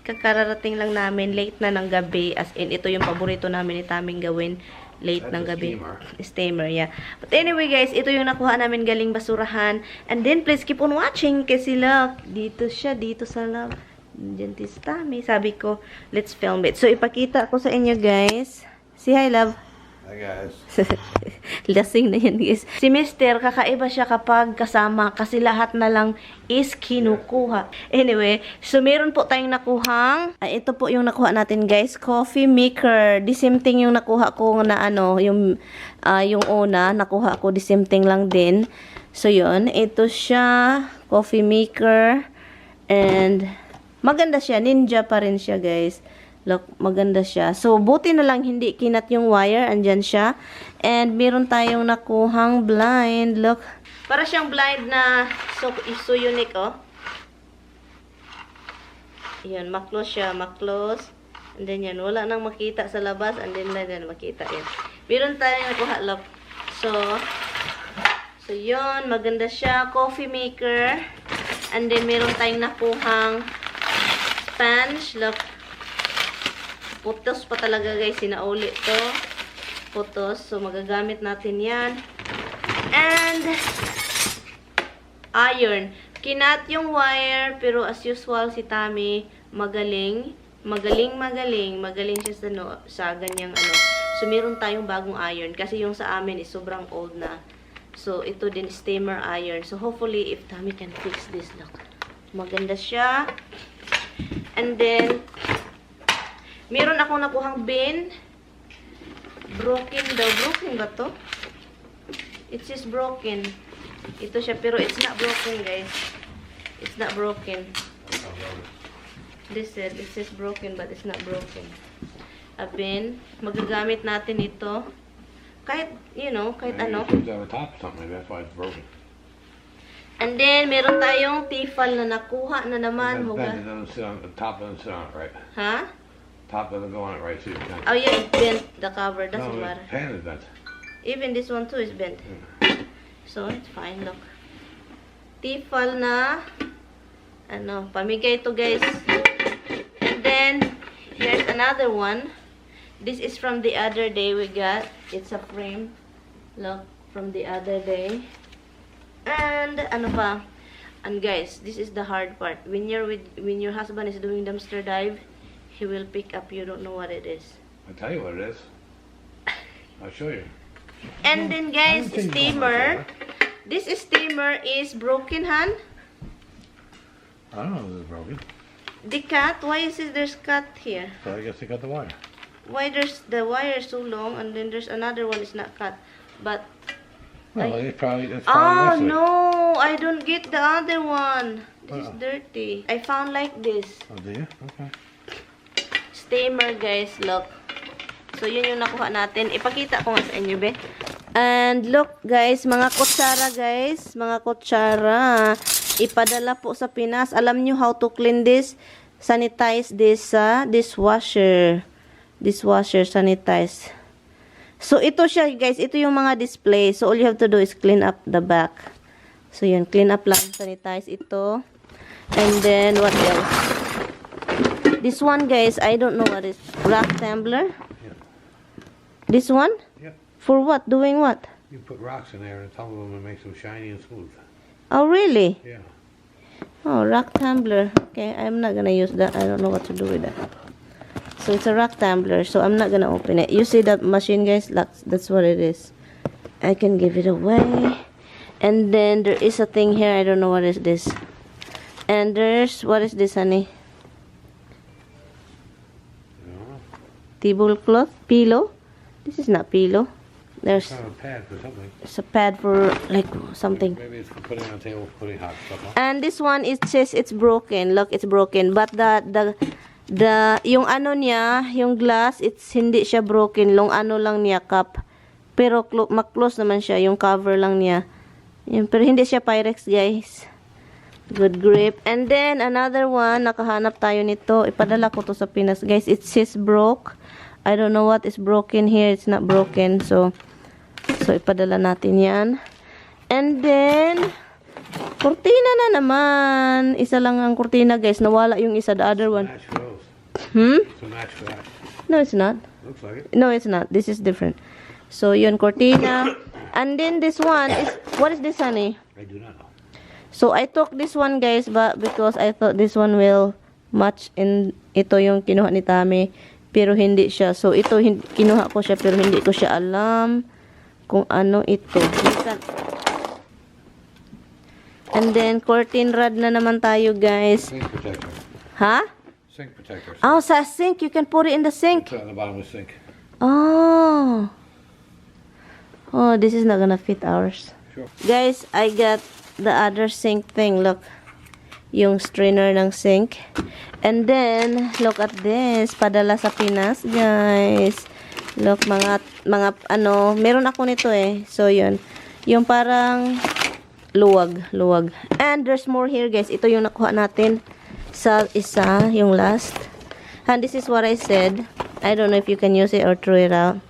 kakararating lang namin. Late na ng gabi. As in, ito yung paborito namin ni Taming gawin. Late ng gabi. Steamer, yeah. But anyway, guys, ito yung nakuha namin galing Basurahan. And then, please keep on watching kasi look, dito siya, dito sa love. Diyan si Tammy. Sabi ko, let's film it. So, ipakita ko sa inyo, guys. Say hi, love. Hi, guys. Lasing na yan, guys. Si Mister, kakaiba siya kapag kasama kasi lahat na lang is kinukuha. Anyway, so meron po tayong nakuhang, ito po yung nakuha natin, guys. Coffee maker. The same thing yung nakuha ko na ano, yung una, nakuha ko, the same thing lang din. So, yun. Ito siya. Coffee maker. And, maganda siya. Ninja pa rin siya, guys. Look, maganda siya. So, buti na lang hindi kinat yung wire. Andyan siya. And, meron tayong nakuhang blind. Look. Para siyang blind na so unique, oh. Yan, maklose siya. Maklose. And then yan, wala nang makita sa labas. And then, yan, makita yan. Meron tayong nakuha, look. So, yun. Maganda siya. Coffee maker. And then, meron tayong nakuhang sponge. Look. Putos pa talaga, guys. Sinauli to. Putos. So, magagamit natin yan. And, iron. Kinat yung wire, pero as usual, si Tammy, magaling. Magaling siya sa ganyang ano. So, meron tayong bagong iron. Kasi yung sa amin is sobrang old na. So, ito din, steamer iron. So, hopefully, if Tammy can fix this, look. Maganda siya. And then, meron akong nakuhang bin. Broken daw. Broken ba to? It says broken. Ito siya, pero it's not broken, guys. It's not broken. It says broken, but it's not broken. A bin. Magagamit natin ito. Kahit, you know, kahit ano. That's why it's broken. And then, meron tayong tifal na nakuha na naman. It doesn't sit on the top, doesn't sit on it right. Ha? Top doesn't go on it right, so you can. Oh, yeah, it's bent. The cover doesn't matter. The pan is bent. Even this one too is bent. So, it's fine. Look. Tifal na, ano, pamigay ito, guys. And then, here's another one. This is from the other day we got. It's a frame. Look, from the other day. And, ano pa? And guys, this is the hard part. When your husband is doing dumpster dive, he will pick up. You don't know what it is. I'll tell you what it is. I'll show you. And then, guys, steamer. This steamer is broken, Han? I don't know if this is broken. The cut? Why is it there's cut here? So I guess they cut the wire. Why there's the wire so long and then there's another one is not cut? But Well, it's probably oh this way. no, I don't get the other one. This is dirty. I found like this. Oh, do you? Okay. Steamer, guys, look. So, yun yung nakuha natin. Ipakita ko nga sa inyo, be. And look, guys, mga kutsara, guys. Mga kutsara. Ipadala po sa Pinas. Alam nyo how to clean this? Sanitize this dishwasher. Dishwasher, sanitize. So, ito siya, guys. Ito yung mga display. So, all you have to do is clean up the back. So, yun. Clean up lang. Sanitize ito. And then, what else? This one, guys, I don't know what it is. Rock tumbler? Yeah. This one? Yep. For what? Doing what? You put rocks in there and tumble them and make them shiny and smooth. Oh, really? Yeah. Oh, rock tumbler. Okay, I'm not gonna use that. I don't know what to do with that. So, it's a rock tumbler. So, I'm not gonna open it. You see that machine, guys? That's what it is. I can give it away. And then, there is a thing here. I don't know what is this. And there's, what is this, honey? Tablecloth? Pillow? This is not pillow. There's It's kind of a pad for something. it's a pad for, like, something. Maybe it's for putting on the table, putting hot stuff on. And this one, it says it's broken. Look, it's broken. But yung ano niya, yung glass, it's hindi siya broken. Long ano lang niya, cup. Pero mak-close naman siya. Yung cover lang niya. Yun, pero hindi siya Pyrex, guys. Good grip. And then, another one, nakahanap tayo nito. Ipadala ko to sa Pinas. Guys, it says broke. I don't know what is broken here. It's not broken. So ipadala natin yan. And then, kurtina na naman. Isa lang ang kurtina, guys. Nawala yung isa, the other one. That's gross. It's a match for that. No, it's not. Looks like it. No, it's not. This is different. So, yun, cortina. And then this one is, what is this, honey? I do not know. So, I took this one, guys, but because I thought this one will match in, ito yung kinuha ni Tami, pero hindi siya. So, ito, kinuha ko siya, pero hindi ko siya alam kung ano ito. And then, curtain rod na naman tayo, guys. Sink protector. Ha? Sink protector. Oh, sa sink. You can put it in the sink. Put it on the bottom of the sink. Oh. Oh, this is not gonna fit ours. Sure. Guys, I got the other sink thing. Look. Yung strainer ng sink. And then, look at this. Padala sa Pinas, guys. Look, mga ano, meron ako nito eh. So, yun. Yung parang luwag. And there's more here, guys. Ito yung nakuha natin sa isa, yung last. And this is what I said. I don't know if you can use it or throw it out.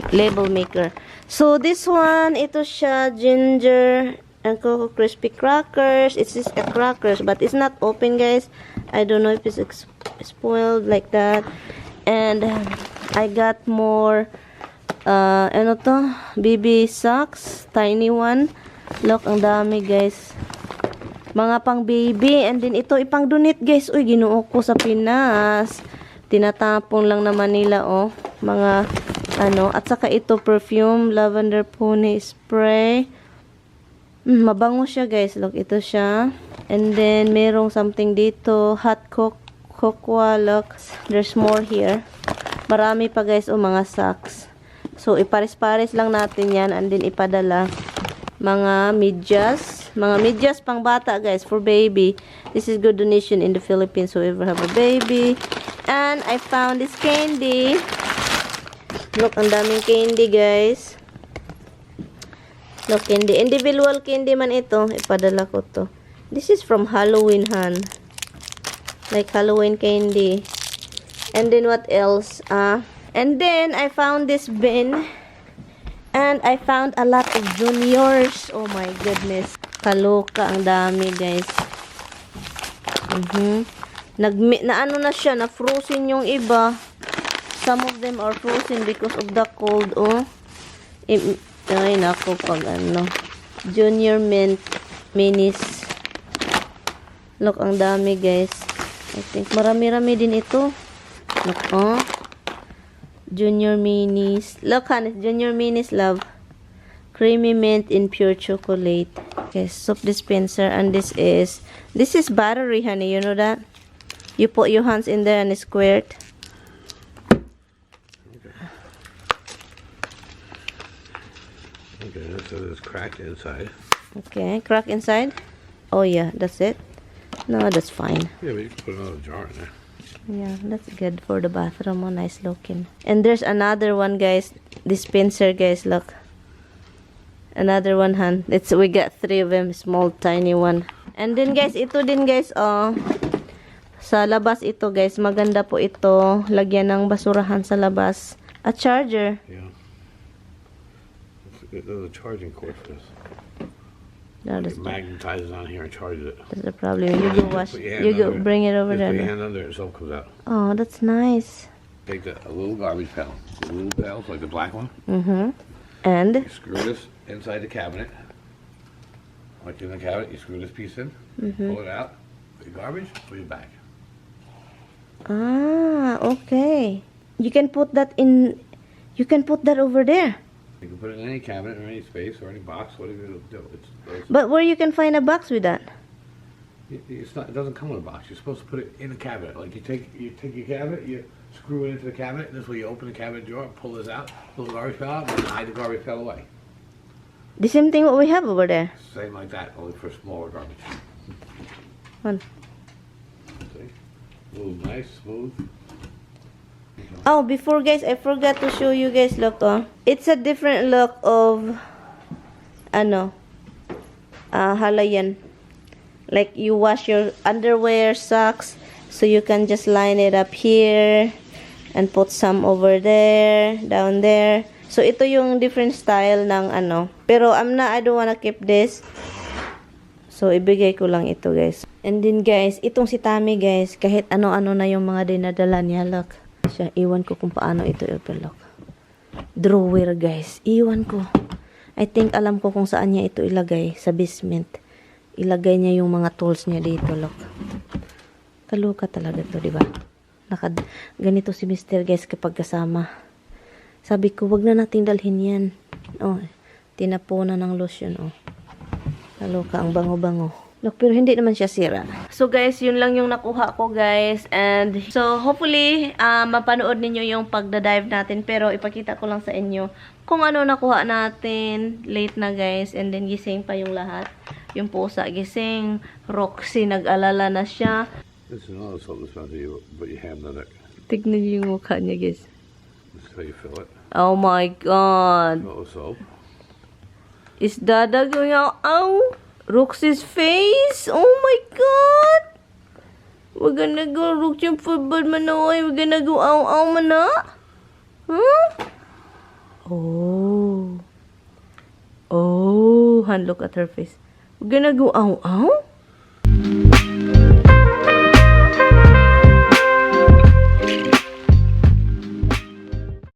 Label maker. So, this one, ito siya, ginger and cocoa crispy crackers. It's just a crackers, but it's not open, guys. I don't know if it's spoiled like that. And I got more, ano to? BB socks. Tiny one. Look, ang dami, guys. Mga pang baby. And then, ito, ipang donate, guys. Uy, ginuo ko sa Pinas. Tinatapon lang naman nila, oh. Mga, ano. At saka ito, perfume. Lavender pony spray. Mabango siya, guys. Look, ito siya. And then, merong something dito. Hot cocoa. Look. There's more here. Marami pa, guys, oh, mga socks. So, ipares-pares lang natin yan. And then, ipadala. Mga medyas pang bata, guys, for baby. This is good donation in the Philippines, so ever have a baby. And I found this candy. Look, ang daming candy, guys. Look, candy. Individual candy man ito. Ipadala ko to. This is from Halloween, han. Like Halloween candy. And then what else? And then I found this bin. And I found a lot of juniors. Oh my goodness. Kaloka, ang dami, guys. Ano na siya, na frozen yung iba. Some of them are frozen because of the cold, oh. Ay, nako, pag ano. Junior minis. Look, ang dami, guys. I think marami-rami din ito. Look, oh. Junior minis. Look, honey, junior minis, love. Creamy mint in pure chocolate. Okay, soap dispenser. And this is battery, honey. You know that? You put your hands in there and it's squirt. Okay, so it's cracked inside. Okay, crack inside. Oh yeah, that's it. No, that's fine. Yeah, but you can put another jar in there. Yeah, that's good for the bathroom. Oh, nice looking. And there's another one, guys. Dispenser, guys. Look. Another one, han. We got 3 of them. Small, tiny one. And then, guys, ito din, guys. Oh, sa labas ito, guys. Maganda po ito. Lagyan ng basurahan sa labas. A charger. Yeah. There's a charging cord for this. No, It magnetizes on here and charges it. that's the problem. You go wash. You go bring it over Just put your there. hand under it, soap comes out. Oh, that's nice. Take a little garbage pail. A little pail, like the black one. And You screw this inside the cabinet. Like in the cabinet, you screw this piece in, pull it out, put your garbage, put it back. okay. You can put that in. You can put that over there. You can put it in any cabinet or any space or any box, whatever it'll do. But where you can find a box with that? It's not. It doesn't come in a box. You're supposed to put it in a cabinet. Like you take your cabinet, you screw it into the cabinet. And this way, you open the cabinet drawer, pull this out, pull the garbage pail out, and hide the garbage pail away. The same thing what we have over there. Same like that, only for smaller garbage. One. See? A little nice, smooth. Oh, before, guys, I forgot to show you guys. Look, oh, it's a different look of halayan. Like you wash your underwear, socks, so you can just line it up here and put some over there, down there. So ito yung different style ng Pero I don't wanna keep this. So, ibigay ko lang ito, guys. And then, guys, itong si Tami, guys, kahit ano-ano na yung mga dinadala niya, look. Siya, iwan ko kung paano ito i-open, look. Drawer, guys. Iwan ko. I think alam ko kung saan niya ito ilagay. Sa basement. Ilagay niya yung mga tools niya dito, look. Kaloka talaga to, di ba? Ganito si Mr. guys kapag kasama. Sabi ko, wag na nating dalhin yan. Oh, tinapunan ng lotion, oh. Kaloka, ang bango-bango. Look, pero hindi naman siya sira. So, guys, yun lang yung nakuha ko, guys. And, so, hopefully, mapanood ninyo yung pagdadive natin. Pero, ipakita ko lang sa inyo kung ano nakuha natin. Late na, guys. And then, gising pa yung lahat. Yung pusa, gising. Roxy, nag-alala na siya. This is another soap that's meant to put your hand in it. Tignan niyo yung mukha niya, guys. This is how you fill it. Oh, my God. Little soap. Is Dada going out? Ow! Roxy's face? Oh my God! We're gonna go Roxy yung football manoy. We're gonna go ow mana? Huh? Oh. Oh, Han, look at her face. We're gonna go ow.